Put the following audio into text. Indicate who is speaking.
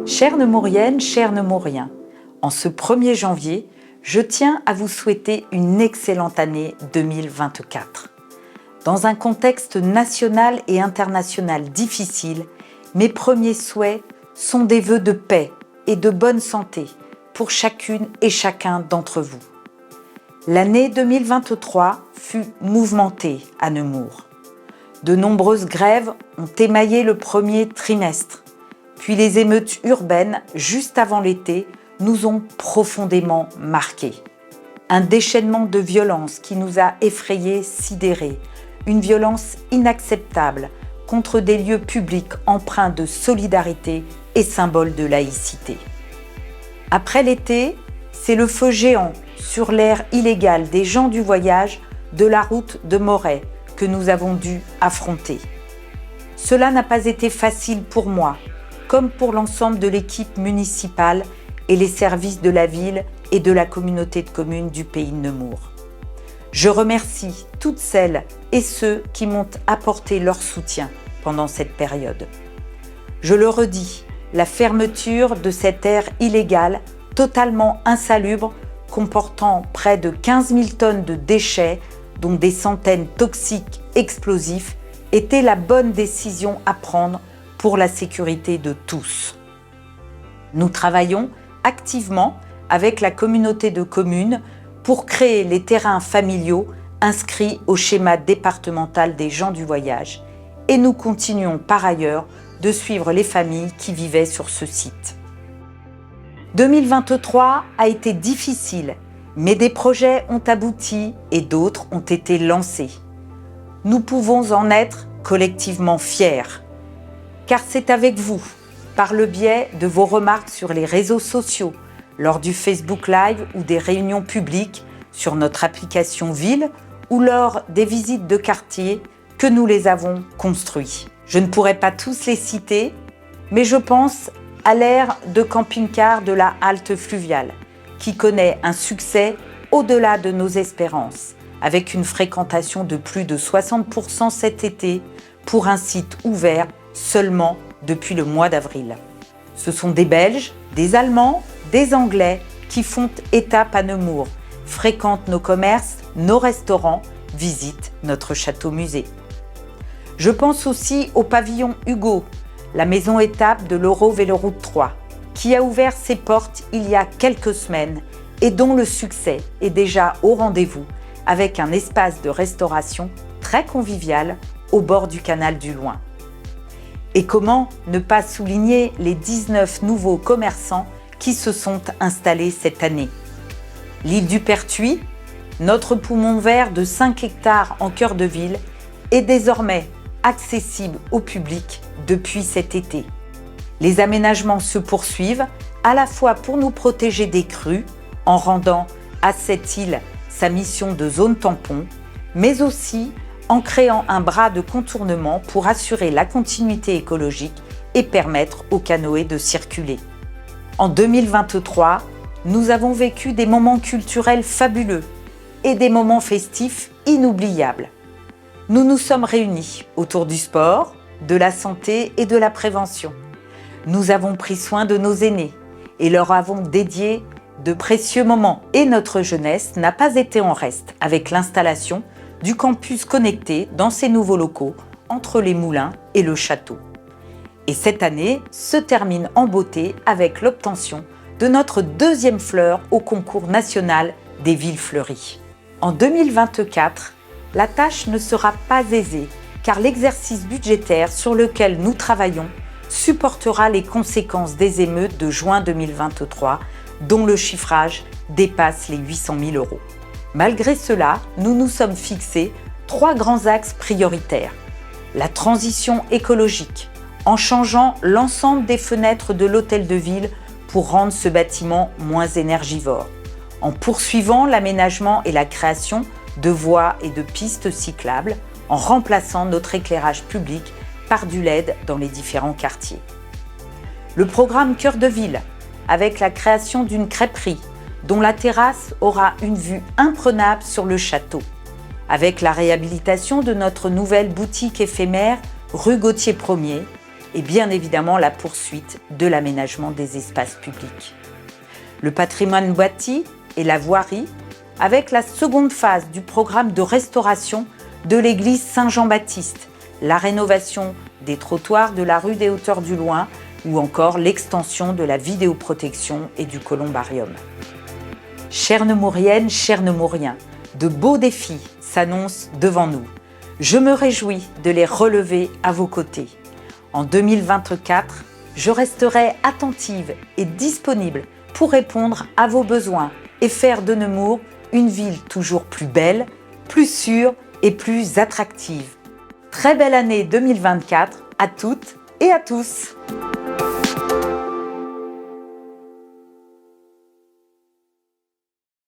Speaker 1: Chères Nemouriennes, chers Nemouriens, en ce 1er janvier, je tiens à vous souhaiter une excellente année 2024. Dans un contexte national et international difficile, mes premiers souhaits sont des vœux de paix et de bonne santé pour chacune et chacun d'entre vous. L'année 2023 fut mouvementée à Nemours. De nombreuses grèves ont émaillé le premier trimestre, puis les émeutes urbaines juste avant l'été nous ont profondément marqués. Un déchaînement de violence qui nous a effrayés, sidérés, une violence inacceptable contre des lieux publics empreints de solidarité et symboles de laïcité. Après l'été, c'est le feu géant sur l'aire illégale des gens du voyage de la route de Moret que nous avons dû affronter. Cela n'a pas été facile pour moi, comme pour l'ensemble de l'équipe municipale et les services de la ville et de la communauté de communes du pays de Nemours. Je remercie toutes celles et ceux qui m'ont apporté leur soutien pendant cette période. Je le redis, la fermeture de cette aire illégale totalement insalubre, comportant près de 15 000 tonnes de déchets, dont des centaines toxiques explosifs, était la bonne décision à prendre pour la sécurité de tous. Nous travaillons activement avec la communauté de communes pour créer les terrains familiaux inscrits au schéma départemental des gens du voyage et nous continuons par ailleurs de suivre les familles qui vivaient sur ce site. 2023 a été difficile, mais des projets ont abouti et d'autres ont été lancés. Nous pouvons en être collectivement fiers, car c'est avec vous, par le biais de vos remarques sur les réseaux sociaux, lors du Facebook Live ou des réunions publiques, sur notre application Ville ou lors des visites de quartier, que nous les avons construits. Je ne pourrais pas tous les citer, mais je pense à l'aire de camping-car de la halte fluviale, qui connaît un succès au-delà de nos espérances, avec une fréquentation de plus de 60% cet été pour un site ouvert seulement depuis le mois d'avril. Ce sont des Belges, des Allemands, des Anglais qui font étape à Nemours, fréquentent nos commerces, nos restaurants, visitent notre château-musée. Je pense aussi au pavillon Hugo, la maison étape de l'Euro-Véloroute 3, qui a ouvert ses portes il y a quelques semaines et dont le succès est déjà au rendez-vous avec un espace de restauration très convivial au bord du canal du Loing. Et comment ne pas souligner les 19 nouveaux commerçants qui se sont installés cette année. L'île du Pertuis, notre poumon vert de 5 hectares en cœur de ville, est désormais accessible au public depuis cet été. Les aménagements se poursuivent à la fois pour nous protéger des crues en rendant à cette île sa mission de zone tampon, mais aussi en créant un bras de contournement pour assurer la continuité écologique et permettre aux canoës de circuler. En 2023, nous avons vécu des moments culturels fabuleux et des moments festifs inoubliables. Nous nous sommes réunis autour du sport, de la santé et de la prévention. Nous avons pris soin de nos aînés et leur avons dédié de précieux moments. Et notre jeunesse n'a pas été en reste avec l'installation du campus connecté dans ces nouveaux locaux entre les moulins et le château. Et cette année se termine en beauté avec l'obtention de notre 2e fleur au concours national des villes fleuries. En 2024, la tâche ne sera pas aisée car l'exercice budgétaire sur lequel nous travaillons supportera les conséquences des émeutes de juin 2023 dont le chiffrage dépasse les 800 000 €. Malgré cela, nous nous sommes fixés 3 grands axes prioritaires. La transition écologique, en changeant l'ensemble des fenêtres de l'hôtel de ville pour rendre ce bâtiment moins énergivore, en poursuivant l'aménagement et la création de voies et de pistes cyclables, en remplaçant notre éclairage public par du LED dans les différents quartiers. Le programme Cœur de Ville, avec la création d'une crêperie, dont la terrasse aura une vue imprenable sur le château, avec la réhabilitation de notre nouvelle boutique éphémère rue Gauthier 1er et bien évidemment la poursuite de l'aménagement des espaces publics. Le patrimoine bâti et la voirie, avec la seconde phase du programme de restauration de l'église Saint-Jean-Baptiste, la rénovation des trottoirs de la rue des Hauteurs du Loing ou encore l'extension de la vidéoprotection et du columbarium. Chères Nemouriennes, chers Nemouriens, de beaux défis s'annoncent devant nous. Je me réjouis de les relever à vos côtés. En 2024, je resterai attentive et disponible pour répondre à vos besoins et faire de Nemours une ville toujours plus belle, plus sûre et plus attractive. Très belle année 2024 à toutes et à tous!